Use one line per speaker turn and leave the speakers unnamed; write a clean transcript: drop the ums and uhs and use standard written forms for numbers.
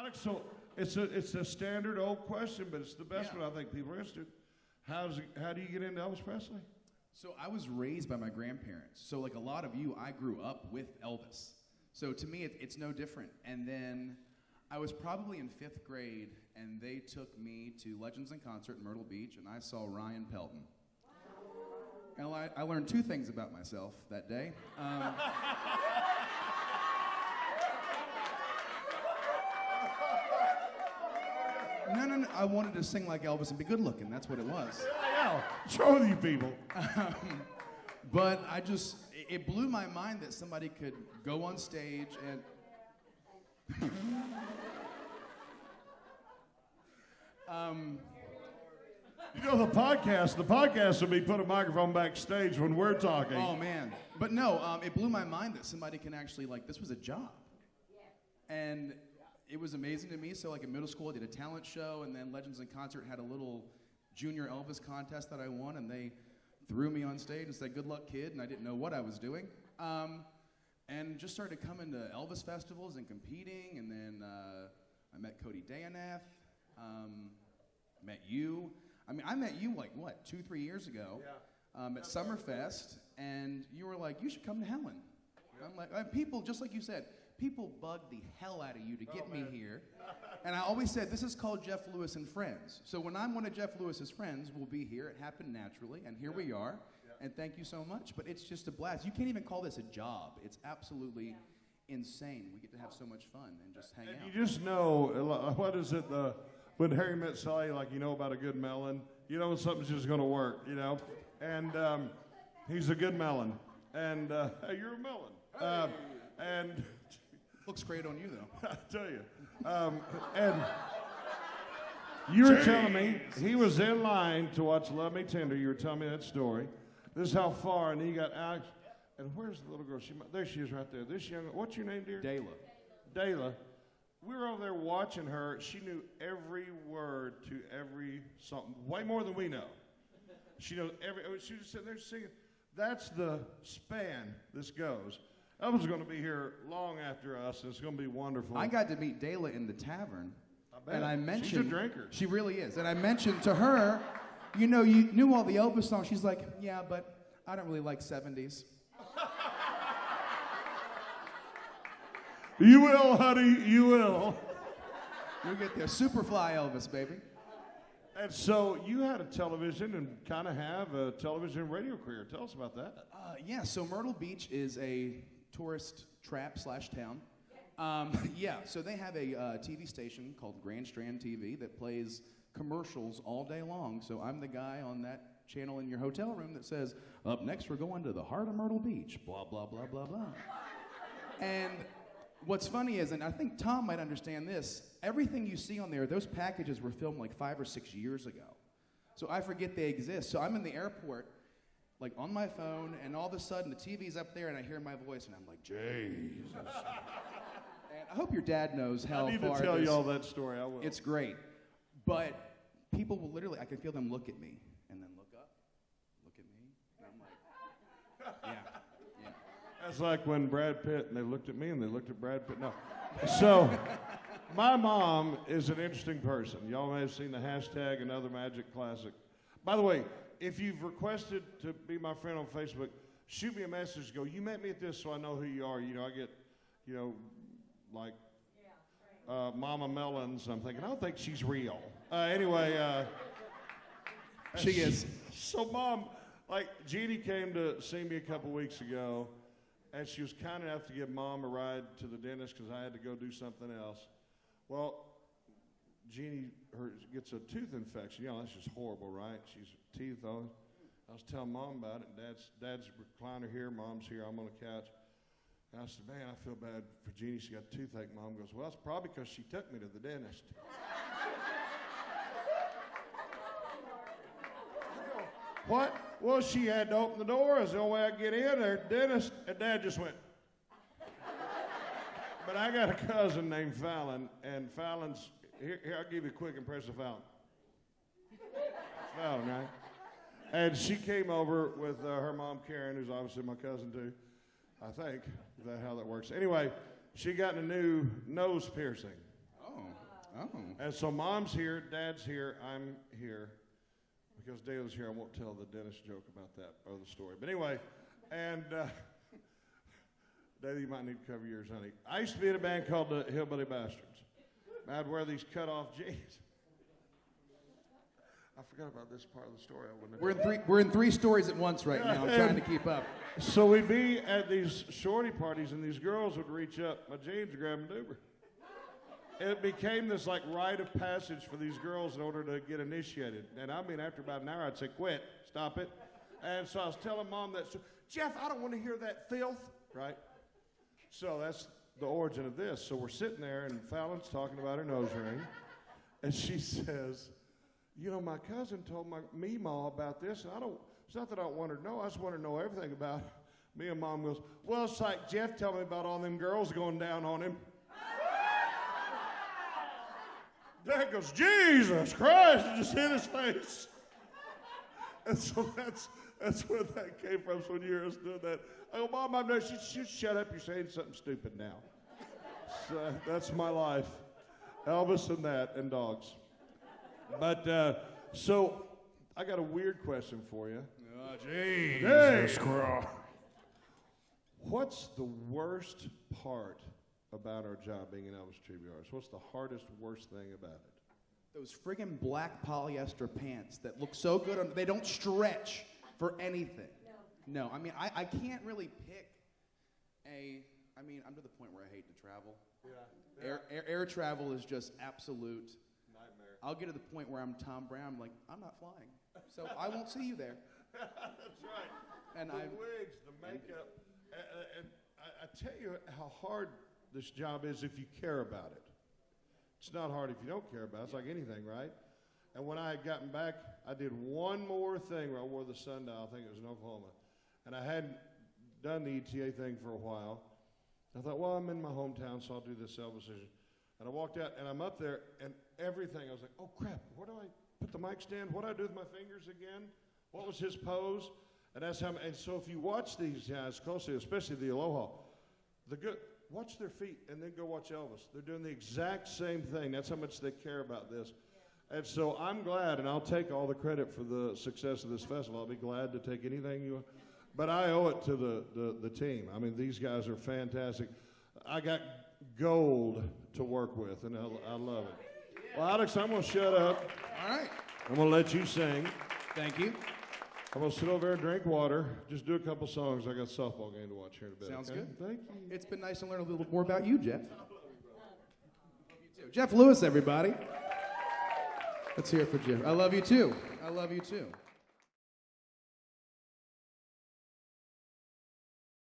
Alex, so it's a standard old question, but it's the best one I think people are interested. How do you get into Elvis Presley?
So I was raised by my grandparents. So like a lot of you, I grew up with Elvis. So to me, it's no different. And then I was probably in 5th grade, and they took me to Legends in Concert in Myrtle Beach, and I saw Ryan Pelton. And I learned 2 things about myself that day. No. I wanted to sing like Elvis and be good looking. That's what it was.
Yeah. What's wrong with you people?
But it blew my mind that somebody could go on stage and...
You know, the podcast would be put a microphone backstage when we're talking.
Oh, man. But no, it blew my mind that somebody can actually, this was a job. And it was amazing to me. So, in middle school, I did a talent show, and then Legends in Concert had a little junior Elvis contest that I won, and they threw me on stage and said, "Good luck, kid," and I didn't know what I was doing. And just started coming to Elvis festivals and competing, and then I met Cody Dayaneth, met you. I mean, I met you 2-3 years ago at Summerfest, and you were like, "You should come to Helen." Yeah. I'm like, people, just like you said, people bug the hell out of you to get me here. And I always said, this is called Jeff Lewis and Friends. So when I'm one of Jeff Lewis's friends, we'll be here. It happened naturally, and here we are. Yeah. And thank you so much. But it's just a blast. You can't even call this a job. It's absolutely insane. We get to have so much fun and just hang out.
You just know, what is it, when Harry met Sally, you know about a good melon, you know when something's just going to work, you know? And he's a good melon. And hey, you're a melon. And...
Looks great on you, though.
I tell you. And you were telling me he was in line to watch Love Me Tender. You were telling me that story. This is how far, and he got Alex. And where's the little girl? There she is right there. This young, what's your name, dear? Dayla. We were over there watching her. She knew every word to every song, way more than we know. She knows she was just sitting there singing. That's the span this goes. Elvis is going to be here long after us, and it's going to be wonderful.
I got to meet Dayla in the tavern.
I bet.
And I mentioned...
She's a drinker.
She really is. And I mentioned to her, you knew all the Elvis songs. She's like, yeah, but I don't really like 70s.
You will, honey, you will.
You'll get there. Superfly Elvis, baby.
And so you had a television and kind of have a television and radio career. Tell us about that.
Yeah, so Myrtle Beach is a tourist trap/town. So they have a TV station called Grand Strand TV that plays commercials all day long. So I'm the guy on that channel in your hotel room that says, up next we're going to the heart of Myrtle Beach, blah, blah, blah, blah, blah. And what's funny is, and I think Tom might understand this, everything you see on there, those packages were filmed 5 or 6 years ago. So I forget they exist. So I'm in the airport, on my phone, and all of a sudden the TV's up there and I hear my voice and I'm like, Jesus. And I hope your dad knows how far
I need to tell you all that story. I will.
It's great. But people will literally, I can feel them look at me and then look up, look at me, and I'm like, yeah.
That's like when Brad Pitt, and they looked at me and they looked at Brad Pitt. No. So, my mom is an interesting person. Y'all may have seen the hashtag Another Magic Classic. By the way, if you've requested to be my friend on Facebook, shoot me a message. Go, you met me at this so I know who you are. I get, Mama Melons. I'm thinking, I don't think she's real. Anyway.
She is.
So, Mom, Jeannie came to see me a couple weeks ago, and she was kind enough to give Mom a ride to the dentist because I had to go do something else. Well, Jeannie gets a tooth infection. That's just horrible, right? She's teeth on. I was telling Mom about it. Dad's recliner here. Mom's here. I'm on the couch. And I said, man, I feel bad for Jeannie. She got toothache. Mom goes, well, it's probably because she took me to the dentist. What? Well, she had to open the door. It's the only way I get in there. Dentist. And Dad just went. But I got a cousin named Fallon, and Fallon's, here I'll give you a quick impression of Fallon. Fallon, right? And she came over with her mom, Karen, who's obviously my cousin too, I think. Is that how that works? Anyway, she got a new nose piercing.
Oh. Oh.
And so Mom's here, Dad's here, I'm here. Because Dale's here, I won't tell the dentist joke about that other story. But anyway, and Dale, you might need to cover yours, honey. I used to be in a band called the Hillbilly Bastards. I'd wear these cut-off jeans. I forgot about this part of the story.
We're in three stories at once right now. I'm trying to keep up.
So we'd be at these shorty parties, and these girls would reach up my jeans and grab them over. And it became this like rite of passage for these girls in order to get initiated. And I mean, after about an hour, I'd say, "Quit, stop it." And so I was telling Mom that, "Jeff, I don't want to hear that filth," right? So that's the origin of this. So we're sitting there, and Fallon's talking about her nose ring, and she says, "You know, my cousin told me, Ma, about this, and it's not that I don't want her to know, I just want her to know everything about it." Me and Mom goes, "Well, it's like Jeff told me about all them girls going down on him." Dad goes, "Jesus Christ," and just hit his face. And so that's where that came from. So when you hear us doing that, I go, "Mom, I'm not, shut up, you're saying something stupid now." So that's my life. Elvis and that, and dogs. But, so, I got a weird question for you.
Oh,
Jesus Christ. What's the worst part about our job being an Elvis tribute artist? What's the hardest, worst thing about it?
Those friggin' black polyester pants that look so good. They don't stretch for anything. No, I mean, I can't really pick I'm to the point where I hate to travel. Yeah. Air travel is just absolute
nightmare.
I'll get to the point where I'm Tom Brown, like, I'm not flying. So I won't see you there.
That's right.
And
the wigs, the makeup. And I tell you how hard this job is if you care about it. It's not hard if you don't care about it. It's like anything, right? And when I had gotten back, I did one more thing where I wore the sundial. I think it was in Oklahoma. And I hadn't done the ETA thing for a while. I thought, well, I'm in my hometown, so I'll do this Elvis vision. And I walked out, and I'm up there, and everything, I was like, oh, crap, where do I put the mic stand? What do I do with my fingers again? What was his pose? And that's how. And so if you watch these guys closely, especially the Aloha, watch their feet and then go watch Elvis. They're doing the exact same thing. That's how much they care about this. And so I'm glad, and I'll take all the credit for the success of this festival. I'll be glad to take anything you want. But I owe it to the team. I mean, these guys are fantastic. I got gold to work with, and I love it. Well, Alex, I'm going to shut up.
All right.
I'm going to let you sing.
Thank you.
I'm going to sit over there and drink water. Just do a couple songs. I got a softball game to watch here in a bit.
Sounds
okay?
good.
Thank you.
It's been nice to learn a little more about you, Jeff. You too. Jeff Lewis, everybody. Let's hear it for Jeff. I love you, too. I love you, too.